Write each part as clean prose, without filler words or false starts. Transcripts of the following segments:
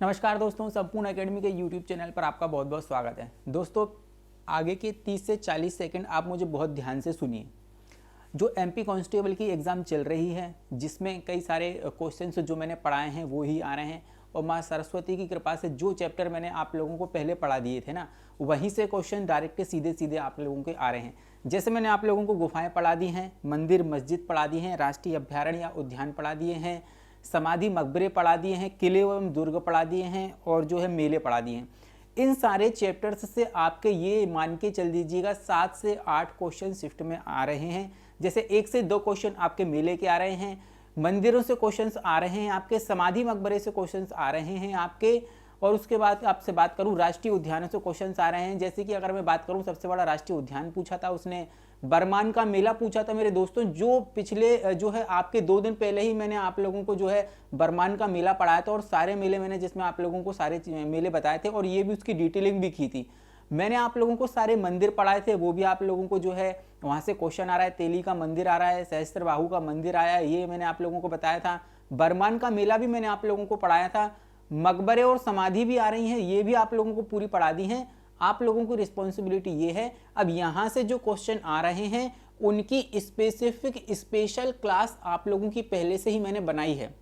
नमस्कार दोस्तों, संपूर्ण एकेडमी के यूट्यूब चैनल पर आपका बहुत बहुत स्वागत है। दोस्तों, आगे के 30 से 40 सेकंड आप मुझे बहुत ध्यान से सुनिए। जो एमपी कांस्टेबल की एग्ज़ाम चल रही है, जिसमें कई सारे क्वेश्चंस जो मैंने पढ़ाए हैं वो ही आ रहे हैं, और माँ सरस्वती की कृपा से जो चैप्टर मैंने आप लोगों को पहले पढ़ा दिए थे ना, वहीं से क्वेश्चन डायरेक्ट सीधे सीधे आप लोगों के आ रहे हैं। जैसे मैंने आप लोगों को गुफाएँ पढ़ा दी हैं, मंदिर मस्जिद पढ़ा दी हैं, राष्ट्रीय अभ्यारण्य या उद्यान पढ़ा दिए हैं, समाधि मकबरे पढ़ा दिए हैं, किले एवं दुर्ग पढ़ा दिए हैं, और जो है मेले पढ़ा दिए हैं। इन सारे चैप्टर्स से आपके ये मान के चल दीजिएगा 7 से 8 क्वेश्चन शिफ्ट में आ रहे हैं। जैसे 1 से 2 क्वेश्चन आपके मेले के आ रहे हैं, मंदिरों से क्वेश्चंस आ रहे हैं आपके, समाधि मकबरे से क्वेश्चंस आ रहे हैं आपके, और उसके बाद आपसे बात करूं राष्ट्रीय उद्यानों से क्वेश्चंस आ रहे हैं। जैसे कि अगर मैं बात करूं, सबसे बड़ा राष्ट्रीय उद्यान पूछा था उसने, बरमान का मेला पूछा था मेरे दोस्तों, जो पिछले जो है आपके 2 दिन पहले ही मैंने आप लोगों को जो है बरमान का मेला पढ़ाया था, और सारे मेले मैंने जिसमें आप लोगों को सारे मेले बताए थे, और ये भी उसकी डिटेलिंग भी की थी। मैंने आप लोगों को सारे मंदिर पढ़ाए थे, वो भी आप लोगों को जो है वहाँ से क्वेश्चन आ रहा है। तेली का मंदिर आ रहा है, सहस्त्रबाहु का मंदिर आया है, ये मैंने आप लोगों को बताया था। बरमान का मेला भी मैंने आप लोगों को पढ़ाया था। मकबरे और समाधि भी आ रही हैं, ये भी आप लोगों को पूरी पढ़ा दी हैं। आप लोगों की रिस्पॉन्सिबिलिटी ये है, अब यहाँ से जो क्वेश्चन आ रहे हैं उनकी स्पेसिफिक स्पेशल क्लास आप लोगों की पहले से ही मैंने बनाई है।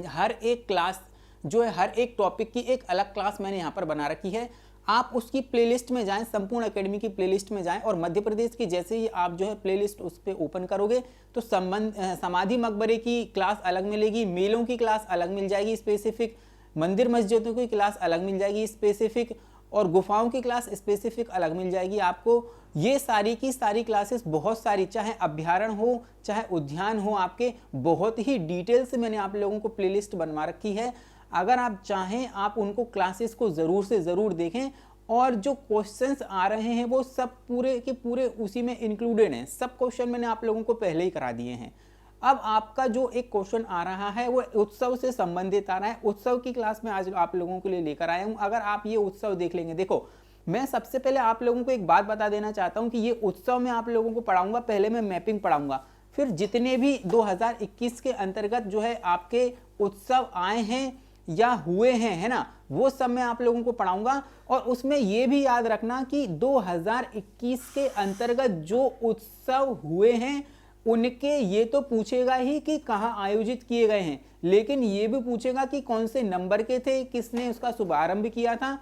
हर एक क्लास जो है, हर एक टॉपिक की एक अलग क्लास मैंने यहाँ पर बना रखी है। आप उसकी प्लेलिस्ट में जाएं, संपूर्ण एकेडमी की प्लेलिस्ट में जाएं, और मध्य प्रदेश की जैसे ही आप जो है प्लेलिस्ट उस पर ओपन करोगे तो समाधि मकबरे की क्लास अलग मिलेगी, मेलों की क्लास अलग मिल जाएगी स्पेसिफिक, मंदिर मस्जिदों की क्लास अलग मिल जाएगी स्पेसिफिक, और गुफाओं की क्लास स्पेसिफिक अलग मिल जाएगी आपको। ये सारी की सारी क्लासेस बहुत सारी, चाहे अभ्यारण्य हो चाहे उद्यान हो, आपके बहुत ही डिटेल से मैंने आप लोगों को प्लेलिस्ट बनवा रखी है। अगर आप चाहें आप उनको क्लासेस को ज़रूर से ज़रूर देखें, और जो क्वेश्चंस आ रहे हैं वो सब पूरे के पूरे उसी में इंक्लूडेड हैं। सब क्वेश्चन मैंने आप लोगों को पहले ही करा दिए हैं। अब आपका जो एक क्वेश्चन आ रहा है वो उत्सव से संबंधित आ रहा है। उत्सव की क्लास में आज आप लोगों के लिए लेकर आया हूं। अगर आप ये उत्सव देख लेंगे, देखो मैं सबसे पहले आप लोगों को एक बात बता देना चाहता हूं कि ये उत्सव में आप लोगों को पढ़ाऊंगा। पहले मैं मैपिंग पढ़ाऊंगा, फिर जितने भी 2021 के अंतर्गत जो है आपके उत्सव आए हैं या हुए हैं, है ना, वो सब मैं आप लोगों को पढ़ाऊंगा। और उसमें ये भी याद रखना कि 2021 के अंतर्गत जो उत्सव हुए हैं उनके ये तो पूछेगा ही कि कहाँ आयोजित किए गए हैं, लेकिन ये भी पूछेगा कि कौन से नंबर के थे, किसने उसका शुभारंभ किया था,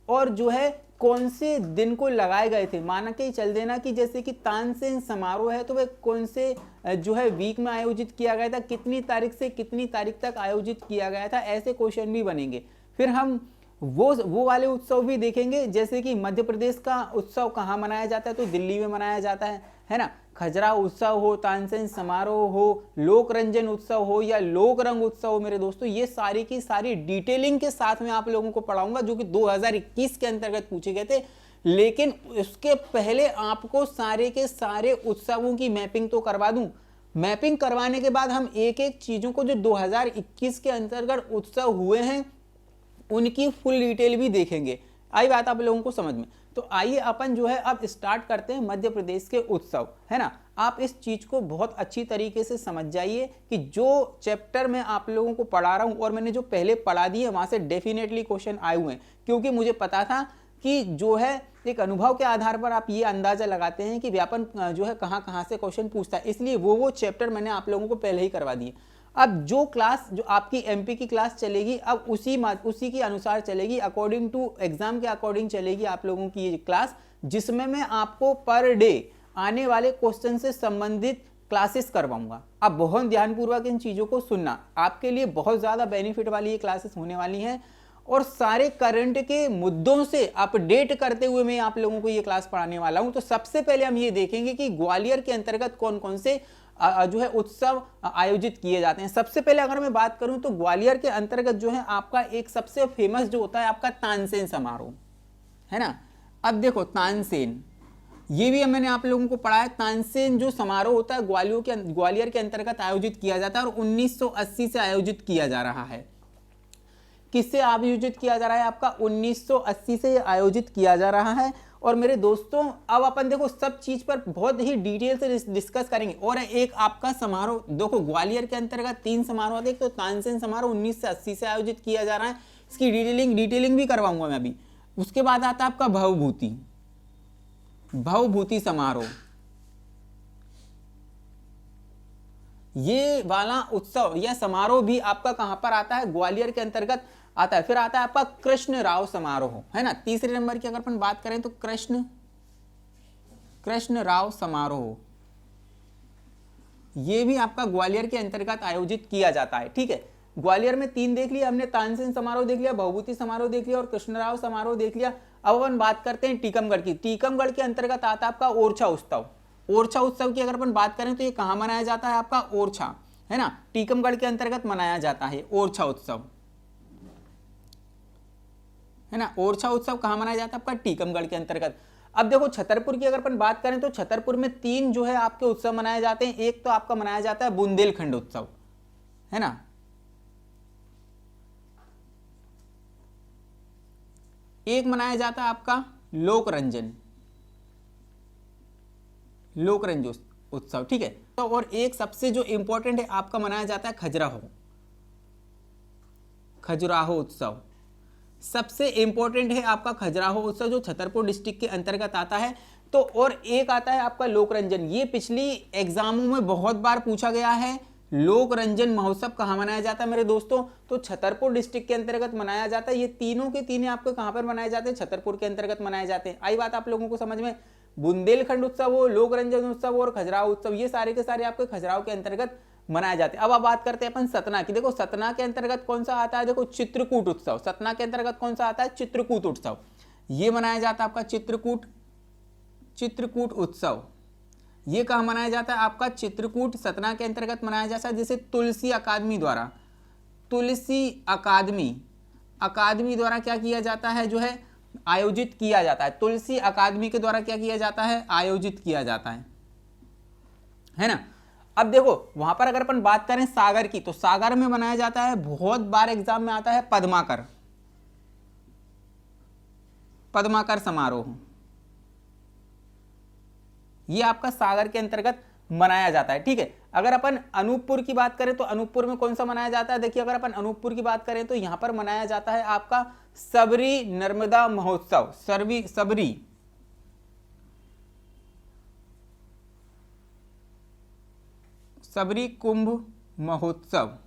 और जो है कौन से दिन को लगाए गए थे। माना के चल देना कि जैसे कि तानसेन समारोह है तो वह कौन से जो है वीक में आयोजित किया गया था, कितनी तारीख से कितनी तारीख तक आयोजित किया गया था, ऐसे क्वेश्चन भी बनेंगे। फिर हम वो वाले उत्सव भी देखेंगे, जैसे कि मध्य प्रदेश का उत्सव कहाँ मनाया जाता है, तो दिल्ली में मनाया जाता है ना। खजरा उत्सव हो, तानसेन समारोह हो, लोक रंजन उत्सव हो या लोक रंग उत्सव हो, मेरे दोस्तों ये सारी की सारी डिटेलिंग के साथ में आप लोगों को पढ़ाऊंगा, जो कि 2021 के अंतर्गत पूछे गए थे। लेकिन उसके पहले आपको सारे के सारे उत्सवों की मैपिंग तो करवा दूं। मैपिंग करवाने के बाद हम एक एक चीजों को जो 2021 के अंतर्गत उत्सव हुए हैं उनकी फुल डिटेल भी देखेंगे। आई बात आप लोगों को समझ में? तो आइए अपन जो है अब स्टार्ट करते हैं मध्य प्रदेश के उत्सव, है ना। आप इस चीज को बहुत अच्छी तरीके से समझ जाइए कि जो चैप्टर मैं आप लोगों को पढ़ा रहा हूं और मैंने जो पहले पढ़ा दिए वहां से डेफिनेटली क्वेश्चन आए हुए हैं, क्योंकि मुझे पता था कि जो है एक अनुभव के आधार पर आप ये अंदाजा लगाते हैं कि व्यापन जो है कहाँ कहाँ से क्वेश्चन पूछता है, इसलिए वो चैप्टर मैंने आप लोगों को पहले ही करवा दिए। अब जो क्लास जो आपकी एमपी की क्लास चलेगी, अब उसी के अनुसार चलेगी, अकॉर्डिंग टू एग्जाम के अकॉर्डिंग चलेगी आप लोगों की ये क्लास, जिसमें मैं आपको पर डे आने वाले क्वेश्चन से संबंधित क्लासेस करवाऊंगा। अब बहुत ध्यानपूर्वक इन चीजों को सुनना, आपके लिए बहुत ज्यादा बेनिफिट वाली ये क्लासेस होने वाली हैं, और सारे करंट के मुद्दों से अपडेट करते हुए मैं आप लोगों को ये क्लास पढ़ाने वाला हूं। तो सबसे पहले हम ये देखेंगे कि ग्वालियर के अंतर्गत कौन कौन से जो है उत्सव आयोजित किए जाते हैं। सबसे पहले अगर मैं बात करूं तो ग्वालियर के अंतर्गत जो है आपका एक सबसे फेमस जो होता है आपका तानसेन समारोह, है ना। अब देखो तानसेन, ये भी मैंने आप लोगों को पढ़ाया। तानसेन जो समारोह होता है ग्वालियर के अंतर्गत आयोजित किया जाता है, और 1980 से आयोजित किया जा रहा है। किससे आयोजित किया जा रहा है? आपका 1980 से आयोजित किया जा रहा है। और मेरे दोस्तों अब अपन देखो सब चीज पर बहुत ही डिटेल से डिस्कस करेंगे। और एक आपका समारोह देखो ग्वालियर के अंतर्गत 3 समारोह, एक तो तानसेन समारोह 1980 से आयोजित किया जा रहा है, इसकी डिटेलिंग भी करवाऊंगा मैं अभी। उसके बाद आता है आपका भवभूति समारोह। ये वाला उत्सव या समारोह भी आपका कहां पर आता है, ग्वालियर के अंतर्गत आता है। फिर आता है आपका कृष्ण राव समारोह, है ना, तीसरे नंबर की अगर अपन बात करें तो कृष्ण राव समारोह, ये भी आपका ग्वालियर के अंतर्गत आयोजित किया जाता है। ठीक है, ग्वालियर में 3 देख लिया हमने, तानसेन समारोह देख लिया, भवभूति समारोह देख लिया और कृष्णराव समारोह देख लिया। अब अपन बात करते हैं टीकमगढ़ की। टीकमगढ़ के अंतर्गत आता है आपका ओरछा उत्सव। ओरछा उत्सव की अगर अपन बात करें तो ये कहां मनाया जाता है, आपका ओरछा, है ना, टीकमगढ़ के अंतर्गत मनाया जाता है ओरछा उत्सव, है ना। ओरछा उत्सव कहां मनाया जाता है, आपका टीकमगढ़ के अंतर्गत। अब देखो छतरपुर की अगर अपन बात करें तो छतरपुर में 3 जो है आपके उत्सव मनाए जाते हैं। एक तो आपका मनाया जाता है बुंदेलखंड उत्सव, है ना, एक मनाया जाता है आपका लोकरंजन उत्सव, ठीक है। तो और एक सबसे जो इंपॉर्टेंट है आपका मनाया जाता है खजुराहो उत्सव। सबसे इंपॉर्टेंट है आपका खजुराहो उत्सव जो छतरपुर डिस्ट्रिक्ट के अंतर्गत आता है। तो और एक आता है आपका लोकरंजन। ये पिछली एग्जामों में बहुत बार पूछा गया है। लोकरंजन महोत्सव कहाँ मनाया जाता है मेरे दोस्तों, तो छतरपुर डिस्ट्रिक्ट के अंतर्गत मनाया जाता है। ये तीनों के तीनों आपको कहां पर मनाए जाते हैं, छतरपुर के अंतर्गत मनाए जाते हैं। आई बात आप लोगों को समझ में। बुंदेलखंड उत्सव हो, लोकरंजन उत्सव और खजुराहो उत्सव, ये सारे के सारे आपके खजुराहो के अंतर्गत मनाए जाते हैं। अब आप बात करते हैं अपन सतना की। देखो सतना के अंतर्गत कौन सा आता है, देखो चित्रकूट उत्सव। सतना के अंतर्गत कौन सा आता है, चित्रकूट उत्सव। ये मनाया जाता है आपका चित्रकूट उत्सव। ये कहां मनाया जाता है, आपका चित्रकूट सतना के अंतर्गत मनाया जाता है। जैसे तुलसी अकादमी द्वारा क्या किया जाता है, जो है आयोजित किया जाता है। तुलसी अकादमी के द्वारा क्या किया जाता है, आयोजित किया जाता है ना। अब देखो वहां पर अगर अपन बात करें सागर की, तो सागर में मनाया जाता है, बहुत बार एग्जाम में आता है, पद्माकर समारोह। ये आपका सागर के अंतर्गत मनाया जाता है। ठीक है, अगर अपन अनूपपुर की बात करें तो अनूपपुर में कौन सा मनाया जाता है, देखिए अगर अपन अनूपपुर की बात करें तो यहां पर मनाया जाता है आपका सबरी नर्मदा महोत्सव। सबरी कुंभ महोत्सव,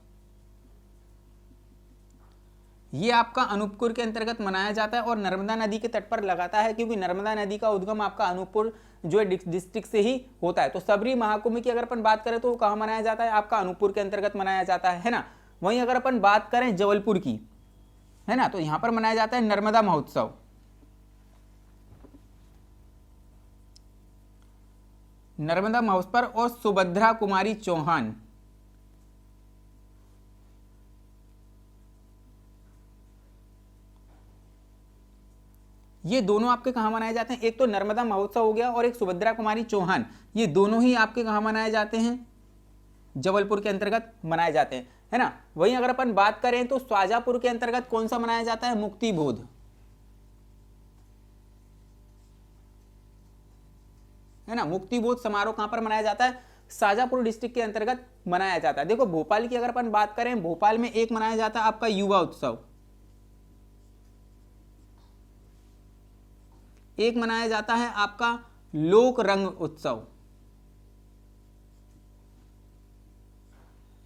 ये आपका अनूपपुर के अंतर्गत मनाया जाता है और नर्मदा नदी के तट पर लगाता है, क्योंकि नर्मदा नदी का उद्गम आपका अनूपपुर जो है डिस्ट्रिक्ट से ही होता है। तो सबरी महाकुंभ की अगर अपन बात करें तो कहां मनाया जाता है, आपका अनूपपुर के अंतर्गत मनाया जाता है ना। वहीं अगर अपन बात करें जबलपुर की, है ना, तो यहां पर मनाया जाता है नर्मदा महोत्सव। और सुभद्रा कुमारी चौहान, ये दोनों आपके कहां मनाए जाते हैं, एक तो नर्मदा महोत्सव हो गया और एक सुभद्रा कुमारी चौहान, ये दोनों ही आपके कहां मनाए जाते हैं, जबलपुर के अंतर्गत मनाए जाते हैं, है ना। वहीं अगर अपन बात करें तो शाजापुर के अंतर्गत कौन सा मनाया जाता है, मुक्तिबोध, है ना। मुक्तिबोध समारोह कहां पर मनाया जाता है, शाजापुर डिस्ट्रिक्ट के अंतर्गत मनाया जाता है। देखो भोपाल की अगर अपन बात करें, भोपाल में एक मनाया जाता है आपका युवा उत्सव, एक मनाया जाता है आपका लोक रंग उत्सव।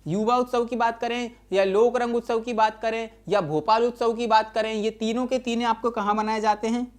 युवा उत्सव की बात करें या लोक रंग उत्सव की बात करें या भोपाल उत्सव की बात करें, ये तीनों के तीनों आपको कहां मनाए जाते हैं,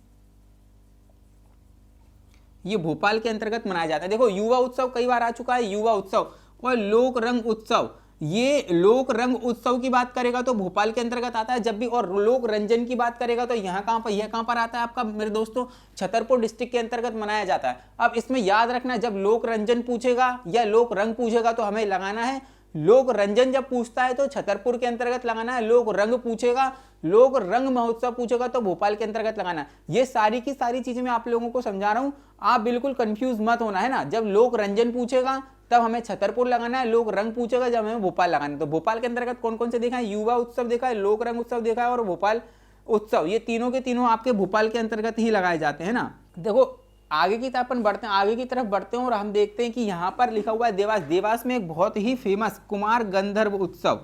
ये भोपाल के अंतर्गत मनाया जाता है। देखो युवा उत्सव कई बार आ चुका है, युवा उत्सव और लोक रंग उत्सव। ये लोक रंग उत्सव की बात करेगा तो भोपाल के अंतर्गत आता है जब भी, और लोक रंजन की बात करेगा तो यह कहां पर आता है आपका मेरे दोस्तों, छतरपुर डिस्ट्रिक्ट के अंतर्गत मनाया जाता है। अब इसमें याद रखना, जब लोक रंजन पूछेगा या लोक रंग पूछेगा तो हमें लगाना है लोक रंजन, जब पूछता है तो छतरपुर के अंतर्गत लगाना है, लोक रंग पूछेगा, लोक रंग महोत्सव पूछेगा तो भोपाल के अंतर्गत लगाना है। ये सारी की सारी चीजें मैं आप लोगों को समझा रहा हूं, आप बिल्कुल कंफ्यूज मत होना, है ना। जब लोक रंजन पूछेगा तब हमें छतरपुर लगाना है, लोक रंग पूछेगा जब हमें भोपाल लगाना है। तो भोपाल के अंतर्गत कौन कौन से देखा है, युवा उत्सव देखा है, लोक रंग उत्सव देखा है और भोपाल उत्सव, ये तीनों के तीनों आपके भोपाल के अंतर्गत ही लगाए जाते हैं ना। देखो आगे की तरफ अपन बढ़ते हैं, आगे की तरफ बढ़ते हैं और हम देखते हैं कि यहां पर लिखा हुआ है देवास। देवास में एक बहुत ही फेमस कुमार गंधर्व उत्सव,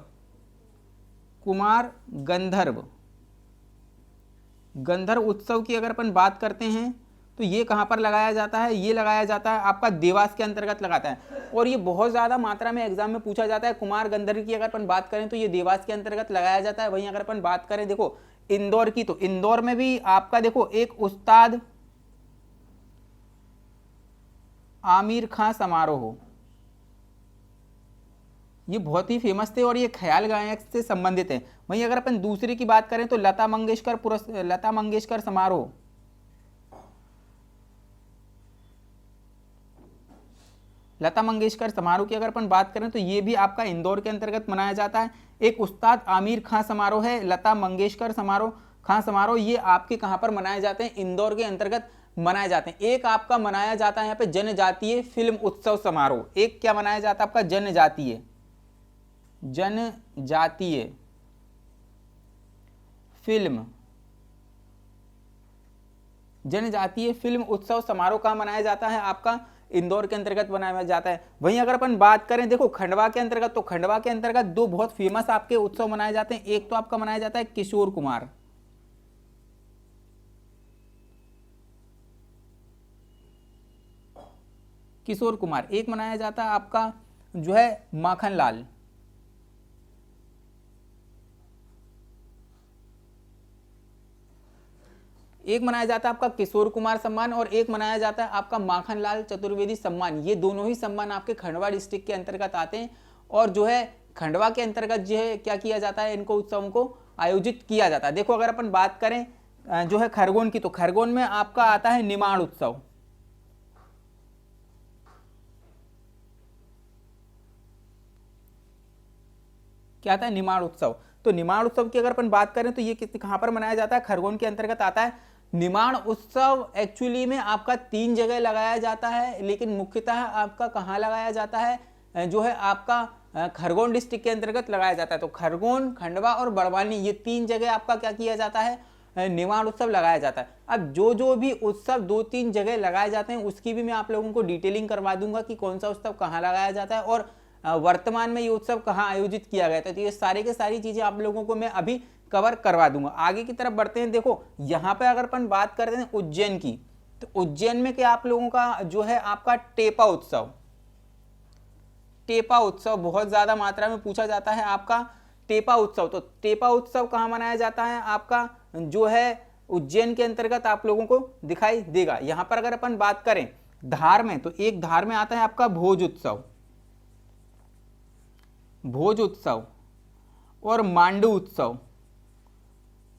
कुमार गंधर्व गंधर्व उत्सव की अगर अपन बात करते हैं तो ये कहाँ पर लगाया जाता है, ये लगाया जाता है आपका देवास के अंतर्गत लगाता है, और ये बहुत ज़्यादा मात्रा में एग्जाम में पूछा जाता है। कुमार गंधर्व की अगर अपन बात करें तो ये देवास के अंतर्गत लगाया जाता है। वहीं अगर अपन बात करें देखो इंदौर की, तो इंदौर में भी आपका देखो एक उस्ताद आमिर खां समारोह, ये बहुत ही फेमस थे और ये ख्याल गायक से संबंधित है। वहीं अगर अपन दूसरी की बात करें तो लता मंगेशकर समारोह, लता मंगेशकर समारोह की अगर अपन बात करें तो ये भी आपका इंदौर के अंतर्गत मनाया जाता है। एक उस्ताद आमिर खां समारोह है, लता मंगेशकर खां समारोह, ये आपके कहां पर मनाए जाते हैं, इंदौर के अंतर्गत मनाए जाते हैं। एक आपका मनाया जाता है यहाँ पे जनजातीय फिल्म उत्सव समारोह, एक क्या मनाया जाता है आपका जनजातीय फिल्म उत्सव समारोह कहाँ मनाया जाता है, आपका इंदौर के अंतर्गत मनाया जाता है। वहीं अगर अपन बात करें देखो खंडवा के अंतर्गत, तो खंडवा के अंतर्गत दो बहुत फेमस आपके उत्सव मनाए जाते हैं। एक तो आपका मनाया जाता है किशोर कुमार, एक मनाया जाता है आपका जो है माखनलाल, एक मनाया जाता है आपका किशोर कुमार सम्मान और एक मनाया जाता है आपका माखनलाल चतुर्वेदी सम्मान। ये दोनों ही सम्मान आपके खंडवा डिस्ट्रिक्ट के अंतर्गत आते हैं और जो है खंडवा के अंतर्गत जो है क्या किया जाता है, इनको उत्सवों को आयोजित किया जाता है। देखो अगर अपन बात करें जो है खरगोन की, तो खरगोन में आपका आता है निमाड़ उत्सव, क्या आता है निमाड़ उत्सव। तो निमाड़ उत्सव की अगर अपन बात करें तो ये कहां पर मनाया जाता है, खरगोन के अंतर्गत आता है। निमाड़ उत्सव एक्चुअली में आपका 3 जगह लगाया जाता है, लेकिन मुख्यतः आपका कहाँ लगाया जाता है, जो है आपका खरगोन डिस्ट्रिक्ट के अंतर्गत लगाया जाता है। तो खरगोन, खंडवा और बड़वानी, ये 3 जगह आपका क्या किया जाता है, निमाड़ उत्सव लगाया जाता है। अब जो भी उत्सव 2-3 जगह लगाए जाते हैं उसकी भी मैं आप लोगों को डिटेलिंग करवा दूंगा कि कौन सा उत्सव कहाँ लगाया जाता है और वर्तमान में ये उत्सव कहाँ आयोजित किया गया था। तो ये सारे के सारी चीजें आप लोगों को मैं अभी कवर करवा दूंगा। आगे की तरफ बढ़ते हैं। देखो यहाँ पे अगर अपन बात करते हैं उज्जैन की, तो उज्जैन में क्या आप लोगों का जो है आपका टेपा उत्सव बहुत ज्यादा मात्रा में पूछा जाता है आपका टेपा उत्सव। तो टेपा उत्सव कहाँ मनाया जाता है, आपका जो है उज्जैन के अंतर्गत आप लोगों को दिखाई देगा। यहाँ पर अगर अपन बात करें धार में, तो एक धार में आता है आपका भोज उत्सव और मांडू उत्सव,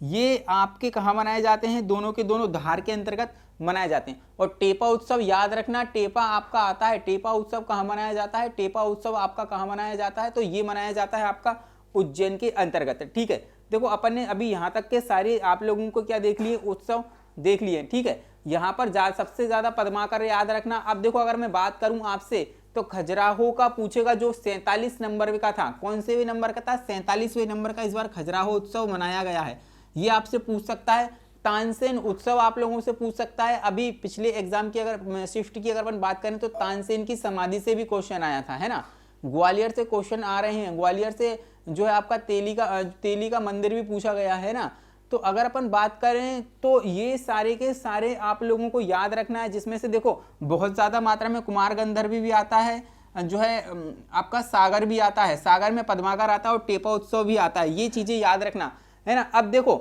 ये आपके कहाँ मनाए जाते हैं, दोनों के दोनों धार के अंतर्गत मनाए जाते हैं। और टेपा उत्सव याद रखना, टेपा आपका आता है, टेपा उत्सव कहाँ मनाया जाता है, टेपा उत्सव आपका कहाँ मनाया जाता है, तो ये मनाया जाता है आपका उज्जैन के अंतर्गत। ठीक है, देखो अपन ने अभी यहाँ तक के सारे आप लोगों को क्या देख लिए, उत्सव देख लिए। ठीक है, यहाँ पर सबसे ज्यादा पद्माकर याद रखना। अब देखो अगर मैं बात करूं आपसे तो खजुराहो का पूछेगा, जो 47 नंबर का था, कौन से भी नंबर का था, 47वें नंबर का इस बार खजुराहो उत्सव मनाया गया है, ये आपसे पूछ सकता है। तानसेन उत्सव आप लोगों से पूछ सकता है। अभी पिछले एग्जाम की अगर शिफ्ट की अगर अपन बात करें तो तानसेन की समाधि से भी क्वेश्चन आया था, है ना। ग्वालियर से क्वेश्चन आ रहे हैं, ग्वालियर से जो है आपका तेली का मंदिर भी पूछा गया है ना। तो अगर अपन बात करें तो ये सारे के सारे आप लोगों को याद रखना है, जिसमें से देखो बहुत ज्यादा मात्रा में कुमार गंधर्वी भी आता है, जो है आपका सागर भी आता है, सागर में पद्माकर आता है और टेपा उत्सव भी आता है, ये चीजें याद रखना है ना। अब देखो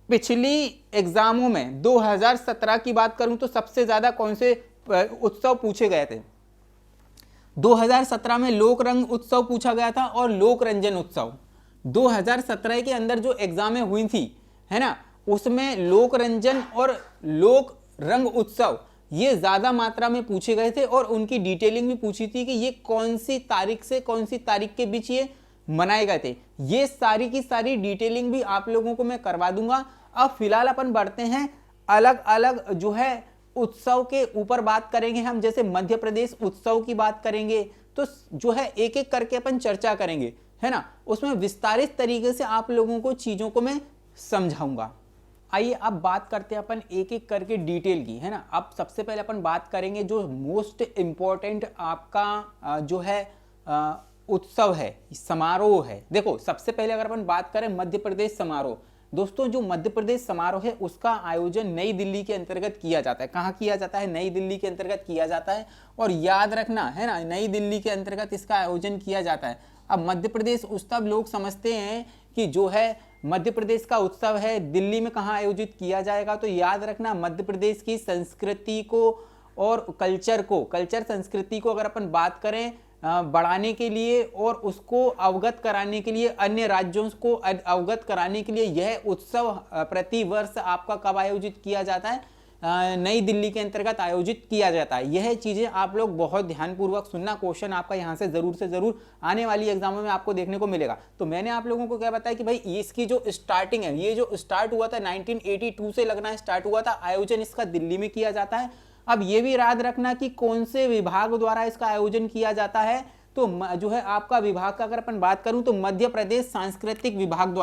पिछली एग्जामों में 2017 की बात करूं तो सबसे ज्यादा कौन से उत्सव पूछे गए थे, 2017 में लोक रंग उत्सव पूछा गया था और लोक रंजन उत्सव। 2017 के अंदर जो एग्जामें हुई थी, है ना, उसमें लोक रंजन और लोक रंग उत्सव ये ज्यादा मात्रा में पूछे गए थे और उनकी डिटेलिंग भी पूछी थी कि ये कौन सी तारीख से कौन सी तारीख के बीच ये मनाए गए थे। ये सारी की सारी डिटेलिंग भी आप लोगों को मैं करवा दूंगा। अब फिलहाल अपन बढ़ते हैं अलग अलग जो है उत्सव के ऊपर बात करेंगे हम। जैसे मध्य प्रदेश उत्सव की बात करेंगे तो जो है एक एक करके अपन चर्चा करेंगे, है ना, उसमें विस्तारित तरीके से आप लोगों को चीजों को मैं समझाऊंगा। आइए अब बात करते हैं अपन एक एक करके डिटेल की, है ना। अब सबसे पहले अपन बात करेंगे जो मोस्ट इंपॉर्टेंट आपका जो है उत्सव है, समारोह है। देखो सबसे पहले अगर अपन बात करें मध्य प्रदेश समारोह, दोस्तों जो मध्य प्रदेश समारोह है उसका आयोजन नई दिल्ली के अंतर्गत किया जाता है। कहाँ किया जाता है? नई दिल्ली के अंतर्गत किया जाता है। और याद रखना है ना, नई दिल्ली के अंतर्गत इसका आयोजन किया जाता है। अब मध्य प्रदेश उत्सव लोग समझते हैं कि जो है मध्य प्रदेश का उत्सव है दिल्ली में कहाँ आयोजित किया जाएगा, तो याद रखना मध्य प्रदेश की संस्कृति को और कल्चर संस्कृति को अगर अपन बात करें बढ़ाने के लिए और उसको अवगत कराने के लिए, अन्य राज्यों को अवगत कराने के लिए यह उत्सव प्रति वर्ष आपका कब आयोजित किया जाता है? नई दिल्ली के अंतर्गत आयोजित किया जाता है। यह चीजें आप लोग बहुत ध्यानपूर्वक सुनना, क्वेश्चन आपका यहाँ से जरूर आने वाली एग्जामों में आपको देखने को मिलेगा। तो मैंने आप लोगों को क्या बताया कि भाई इसकी जो स्टार्टिंग है, ये जो स्टार्ट हुआ था 1982 से लगना स्टार्ट हुआ था, आयोजन इसका दिल्ली में किया जाता है। अब ये भी याद रखना कि कौन से विभाग द्वारा इसका आयोजन किया जाता है, तो जो है आपका विभाग का अगर अपन बात करूं तो मध्य प्रदेश सांस्कृतिक विभाग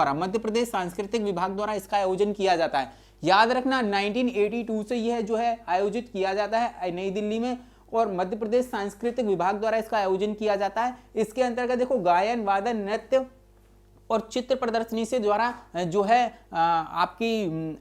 द्वारा इसका आयोजन किया जाता है। याद रखना 1982 से यह जो है आयोजित किया जाता है नई दिल्ली में और मध्य प्रदेश सांस्कृतिक विभाग द्वारा इसका आयोजन किया जाता है। इसके अंतर्गत देखो गायन, वादन, नृत्य और चित्र प्रदर्शनी से द्वारा जो है आपकी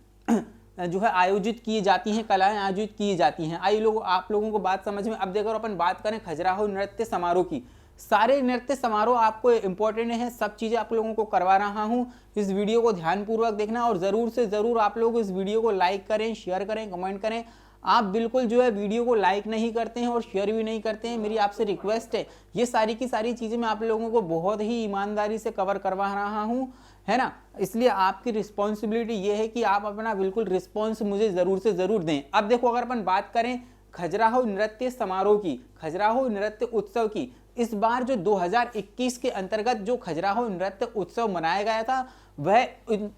जो है आयोजित की जाती हैं, कलाएं आयोजित की जाती हैं। आप लोगों को बात समझ में। अब देखो अपन बात करें खजुराहो नृत्य समारोह की, सारे नृत्य समारोह आपको इंपॉर्टेंट है, सब चीजें आप लोगों को करवा रहा हूं। इस वीडियो को ध्यानपूर्वक देखना और जरूर से जरूर आप लोग इस वीडियो को लाइक करें, शेयर करें, कमेंट करें। आप बिल्कुल जो है वीडियो को लाइक नहीं करते हैं और शेयर भी नहीं करते हैं, मेरी आपसे रिक्वेस्ट है। ये सारी की सारी चीजें मैं आप लोगों को बहुत ही ईमानदारी से कवर करवा रहा हूं, है ना। इसलिए आपकी रिस्पॉन्सिबिलिटी ये है कि आप अपना बिल्कुल रिस्पॉन्स मुझे जरूर से जरूर दें। अब देखो अगर अपन बात करें खजुराहो नृत्य समारोह की, खजुराहो नृत्य उत्सव की, इस बार जो 2021 के अंतर्गत जो खजुराहो नृत्य उत्सव मनाया गया था वह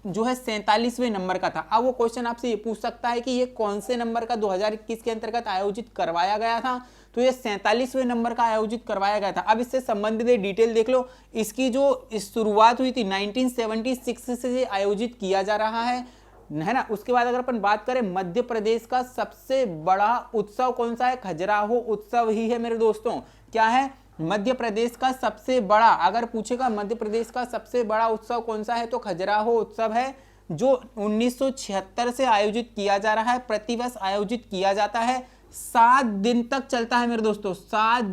जो है 47वें नंबर का था। अब वो क्वेश्चन आपसे ये पूछ सकता है कि ये कौन से नंबर का 2021 के अंतर्गत आयोजित करवाया गया था, तो ये 47वें नंबर का आयोजित करवाया गया था। अब इससे संबंधित डिटेल देख लो। इसकी जो शुरुआत हुई थी 1976 से आयोजित किया जा रहा है ना। उसके बाद अगर अपन बात करें मध्य प्रदेश का सबसे बड़ा उत्सव कौन सा है? खजुराहो उत्सव ही है मेरे दोस्तों। क्या है? मध्य प्रदेश का सबसे बड़ा, अगर पूछेगा मध्य प्रदेश का सबसे बड़ा उत्सव कौन सा है, तो खजुराहो उत्सव है, जो 1976 से आयोजित किया जा रहा है। प्रतिवर्ष आयोजित किया जाता है, 7 दिन तक चलता है मेरे दोस्तों, 7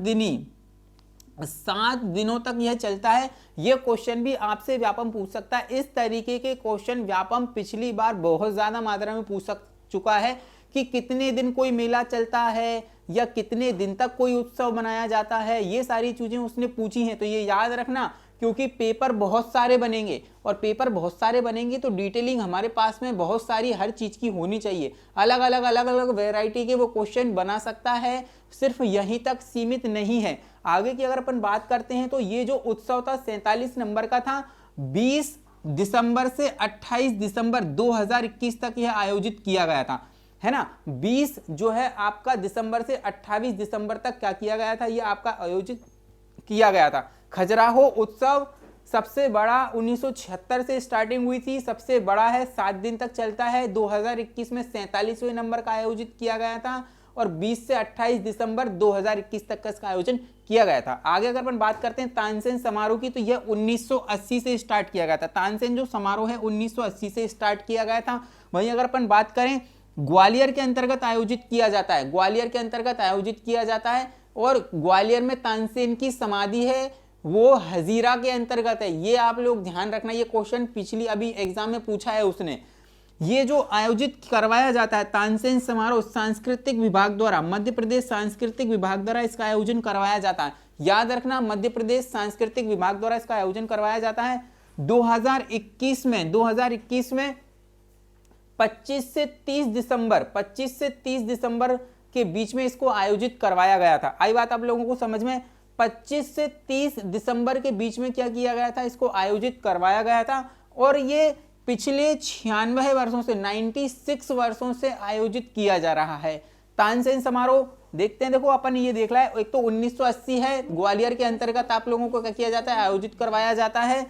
दिनों तक यह चलता है। यह क्वेश्चन भी आपसे व्यापम पूछ सकता है। इस तरीके के क्वेश्चन व्यापम पिछली बार बहुत ज्यादा मात्रा में पूछ चुका है कि कितने दिन कोई मेला चलता है या कितने दिन तक कोई उत्सव मनाया जाता है, ये सारी चीजें उसने पूछी हैं। तो ये याद रखना, क्योंकि पेपर बहुत सारे बनेंगे और पेपर बहुत सारे बनेंगे तो डिटेलिंग हमारे पास में बहुत सारी हर चीज की होनी चाहिए। अलग अलग वैरायटी के वो क्वेश्चन बना सकता है, सिर्फ यहीं तक सीमित नहीं है। आगे की अगर अपन बात करते हैं तो ये जो उत्सव था 47 नंबर का था। 20 दिसंबर से 28 दिसंबर 2021 तक यह आयोजित किया गया था, है ना। 20 जो है आपका दिसंबर से 28 दिसंबर तक क्या किया गया था, ये आपका आयोजित किया गया था। खजुराहो उत्सव सबसे बड़ा 1976 से स्टार्टिंग हुई थी, सबसे बड़ा है, 7 दिन तक चलता है। 2021 में 47वें नंबर का आयोजित किया गया था और 20 से 28 दिसंबर 2021 तक का इसका आयोजन किया गया था। आगे अगर अपन बात करते हैं तानसेन समारोह की, तो यह 1980 से स्टार्ट किया गया था। तानसेन जो समारोह है 1980 से स्टार्ट किया गया था। वहीं अगर अपन बात करें ग्वालियर के अंतर्गत आयोजित किया जाता है, ग्वालियर के अंतर्गत आयोजित किया जाता है और ग्वालियर में तानसेन की समाधि है, वो हजीरा के अंतर्गत है। ये आप लोग ध्यान रखना, ये क्वेश्चन पिछली अभी एग्जाम में पूछा है उसने। ये जो आयोजित करवाया जाता है तानसेन समारोह सांस्कृतिक विभाग द्वारा, मध्य प्रदेश सांस्कृतिक विभाग द्वारा इसका आयोजन करवाया जाता है। याद रखना, मध्य प्रदेश सांस्कृतिक विभाग द्वारा इसका आयोजन करवाया जाता है। 2021 में 25 से 30 दिसंबर के बीच में इसको आयोजित करवाया गया था। आई बात आप लोगों को समझ में? 25 से 30 दिसंबर के बीच में क्या किया गया था, इसको आयोजित करवाया गया था और ये पिछले 96 वर्षों से 96 वर्षों से आयोजित किया जा रहा है। तानसेन समारोह देखते हैं, देखो अपन ये देख रहा है, एक तो 1980 है, ग्वालियर के अंतर्गत आप लोगों को क्या किया जाता है, आयोजित करवाया जाता है,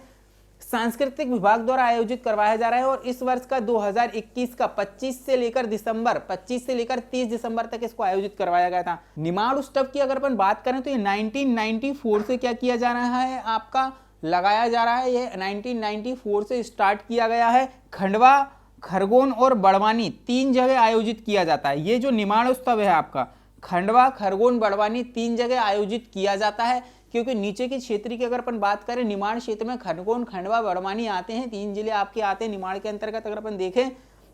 सांस्कृतिक विभाग द्वारा आयोजित करवाया जा रहा है। और इस वर्ष का 2021 का 25 से लेकर 30 दिसंबर तक इसको आयोजित करवाया गया था। निमाड़ उत्सव की अगर अपन बात करें तो ये 1994 से क्या किया जा रहा है, आपका लगाया जा रहा है, यह 1994 से स्टार्ट किया गया है। खंडवा, खरगोन और बड़वानी 3 जगह आयोजित किया जाता है। ये जो निमाड़ उत्सव है आपका, खंडवा, खरगोन, बड़वानी 3 जगह आयोजित किया जाता है, क्योंकि नीचे के क्षेत्र की अगर अपन बात करें, निमाड़ क्षेत्र में खरगोन, खंडवा, बड़वानी आते हैं, 3 जिले आपके आते हैं निमाड़ के अंतर्गत। अगर अपन देखें,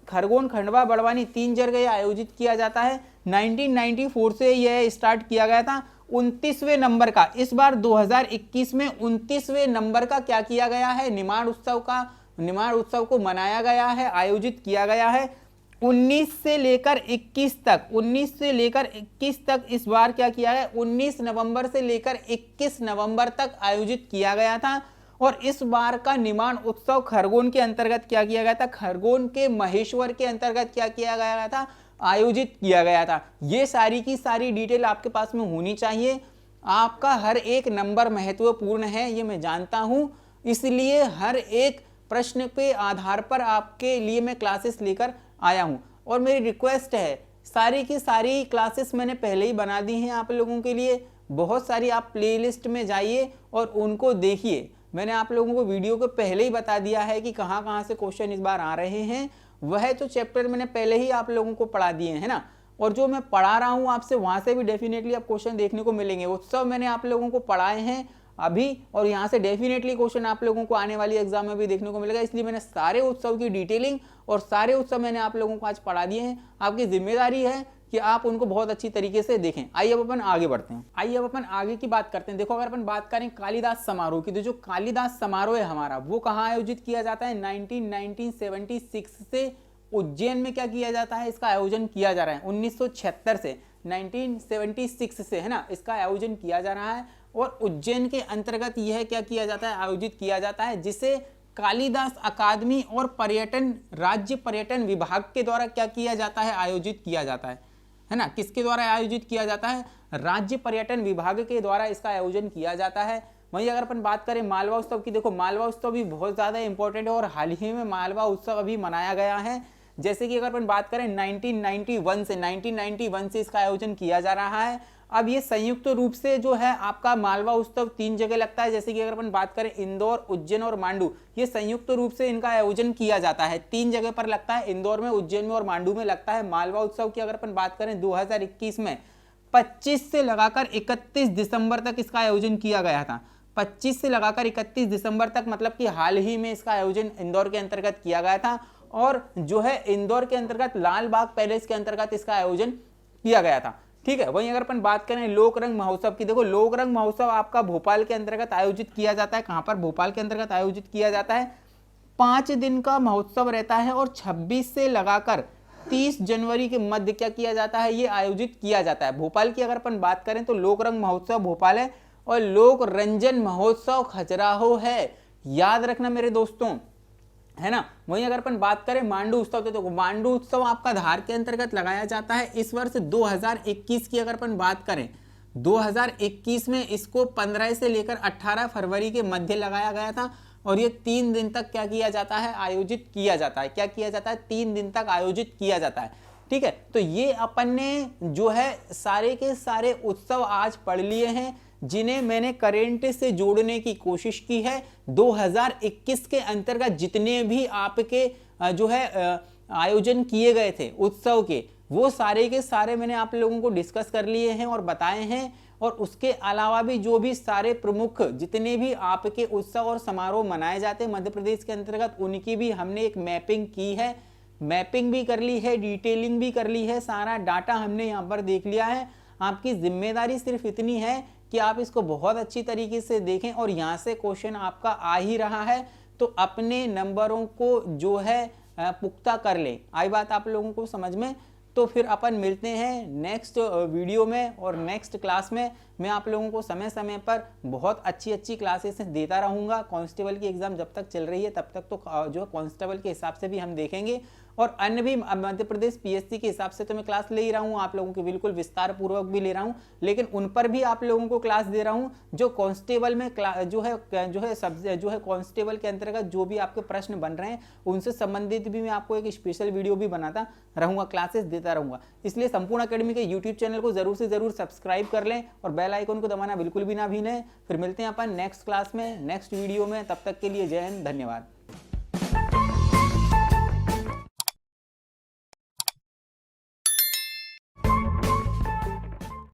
खरगोन, खंडवा, बड़वानी 3 जगह आयोजित किया जाता है। 1994 से यह स्टार्ट किया गया था। 29वें नंबर का, इस बार 2021 में 29वें नंबर का क्या किया गया है, निमाड़ उत्सव को मनाया गया है, आयोजित किया गया है। 19 से लेकर 21 तक इस बार क्या किया है, 19 नवंबर से लेकर 21 नवंबर तक आयोजित किया गया था। और इस बार का निमाड़ उत्सव खरगोन के अंतर्गत क्या किया गया था, खरगोन के महेश्वर के अंतर्गत क्या किया गया था, आयोजित किया गया था। ये सारी की सारी डिटेल आपके पास में होनी चाहिए। आपका हर एक नंबर महत्वपूर्ण है, ये मैं जानता हूं, इसलिए हर एक प्रश्न के आधार पर आपके लिए मैं क्लासेस लेकर आया हूं। और मेरी रिक्वेस्ट है, सारी की सारी क्लासेस मैंने पहले ही बना दी हैं आप लोगों के लिए। बहुत सारी आप प्लेलिस्ट में जाइए और उनको देखिए। मैंने आप लोगों को वीडियो को पहले ही बता दिया है कि कहाँ कहाँ से क्वेश्चन इस बार आ रहे हैं। वह तो चैप्टर मैंने पहले ही आप लोगों को पढ़ा दिए हैं ना, और जो मैं पढ़ा रहा हूँ आपसे, वहाँ से भी डेफिनेटली आप क्वेश्चन देखने को मिलेंगे। उत्सव मैंने आप लोगों को पढ़ाए हैं अभी, और यहाँ से डेफिनेटली क्वेश्चन आप लोगों को आने वाली एग्जाम में भी देखने को मिलेगा। इसलिए मैंने सारे उत्सव की डिटेलिंग और सारे उत्सव मैंने आप लोगों को आज पढ़ा दिए हैं। आपकी जिम्मेदारी है कि आप उनको बहुत अच्छी तरीके से देखें। आइए अब अपन आगे बढ़ते हैं। आइए अब अपन आगे की बात करते हैं। देखो, अगर अपन बात करें कालिदास समारोह की, तो जो कालिदास समारोह है हमारा, वो कहाँ आयोजित किया जाता है, 1976 से उज्जैन में क्या किया जाता है, इसका आयोजन किया जा रहा है। 1976 से 1976 से, है ना, इसका आयोजन किया जा रहा है। और उज्जैन के अंतर्गत यह क्या किया जाता है, आयोजित किया जाता है, जिसे कालिदास अकादमी और पर्यटन, राज्य पर्यटन विभाग के द्वारा क्या किया जाता है, आयोजित किया जाता है ना। किसके द्वारा आयोजित किया जाता है, राज्य पर्यटन विभाग के द्वारा इसका आयोजन किया जाता है। वहीं अगर अपन बात करें मालवा उत्सव की, देखो मालवा उत्सव भी बहुत ज्यादा इंपॉर्टेंट है और हाल ही में मालवा उत्सव अभी मनाया गया है। जैसे कि अगर अपन बात करें 1991 से इसका आयोजन किया जा रहा है। अब ये संयुक्त रूप से जो है आपका मालवा उत्सव 3 जगह लगता है। जैसे कि अगर अपन बात करें इंदौर, उज्जैन और मांडू, ये संयुक्त रूप से इनका आयोजन किया जाता है। 3 जगह पर लगता है, इंदौर में, उज्जैन में और मांडू में लगता है। मालवा उत्सव की अगर अपन बात करें 2021 में 25 से लगाकर 31 दिसंबर तक इसका आयोजन किया गया था। 25 से लगाकर 31 दिसंबर तक, मतलब कि हाल ही में इसका आयोजन इंदौर के अंतर्गत किया गया था। और जो है इंदौर के अंतर्गत लाल बाग पैलेस के अंतर्गत इसका आयोजन किया गया था। ठीक है। वहीं अगर अपन बात करें लोक रंग महोत्सव की, देखो लोक रंग महोत्सव आपका भोपाल के अंतर्गत आयोजित किया जाता है। कहां पर, भोपाल के अंतर्गत आयोजित किया जाता है। 5 दिन का महोत्सव रहता है और 26 से लगाकर 30 जनवरी के मध्य क्या किया जाता है, ये आयोजित किया जाता है। भोपाल की अगर अपन बात करें तो लोक रंग महोत्सव भोपाल है और लोक रंजन महोत्सव खजुराहो है। याद रखना मेरे दोस्तों, है ना। वहीं अगर अपन बात करें मांडू उत्सव, तो देखो मांडू उत्सव आपका धार के अंतर्गत लगाया जाता है। इस वर्ष 2021 की अगर अपन बात करें, 2021 में इसको 15 से लेकर 18 फरवरी के मध्य लगाया गया था और ये 3 दिन तक क्या किया जाता है, आयोजित किया जाता है। क्या किया जाता है, 3 दिन तक आयोजित किया जाता है। ठीक है। तो ये अपन ने जो है सारे के सारे उत्सव आज पढ़ लिए हैं, जिन्हें मैंने करंट से जोड़ने की कोशिश की है। 2021 के अंतर्गत जितने भी आपके जो है आयोजन किए गए थे उत्सव के, वो सारे के सारे मैंने आप लोगों को डिस्कस कर लिए हैं और बताए हैं। और उसके अलावा भी जो भी सारे प्रमुख जितने भी आपके उत्सव और समारोह मनाए जाते हैं मध्य प्रदेश के अंतर्गत, उनकी भी हमने एक मैपिंग की है, मैपिंग भी कर ली है, डिटेलिंग भी कर ली है, सारा डाटा हमने यहाँ पर देख लिया है। आपकी जिम्मेदारी सिर्फ इतनी है कि आप इसको बहुत अच्छी तरीके से देखें और यहाँ से क्वेश्चन आपका आ ही रहा है तो अपने नंबरों को जो है पुख्ता कर लें। आई बात आप लोगों को समझ में? तो फिर अपन मिलते हैं नेक्स्ट वीडियो में और नेक्स्ट क्लास में। मैं आप लोगों को समय समय पर बहुत अच्छी अच्छी क्लासेस देता रहूँगा। कांस्टेबल की एग्ज़ाम जब तक चल रही है तब तक तो जो कांस्टेबल के हिसाब से भी हम देखेंगे और अन्य भी मध्य प्रदेश पीएससी के हिसाब से तो मैं क्लास ले ही रहा हूँ आप लोगों के, बिल्कुल विस्तार पूर्वक भी ले रहा हूँ, लेकिन उन पर भी आप लोगों को क्लास दे रहा हूँ जो कांस्टेबल में जो है कांस्टेबल के अंतर्गत जो भी आपके प्रश्न बन रहे हैं उनसे संबंधित भी मैं आपको एक स्पेशल वीडियो भी बनाता रहूंगा, क्लासेस देता रहूंगा। इसलिए संपूर्ण अकेडमी के यूट्यूब चैनल को जरूर से जरूर सब्सक्राइब कर लें और बेल आइकन को दबाना बिल्कुल भी ना भूलें। फिर मिलते हैं अपन नेक्स्ट क्लास में, नेक्स्ट वीडियो में, तब तक के लिए जय हिंद, धन्यवाद।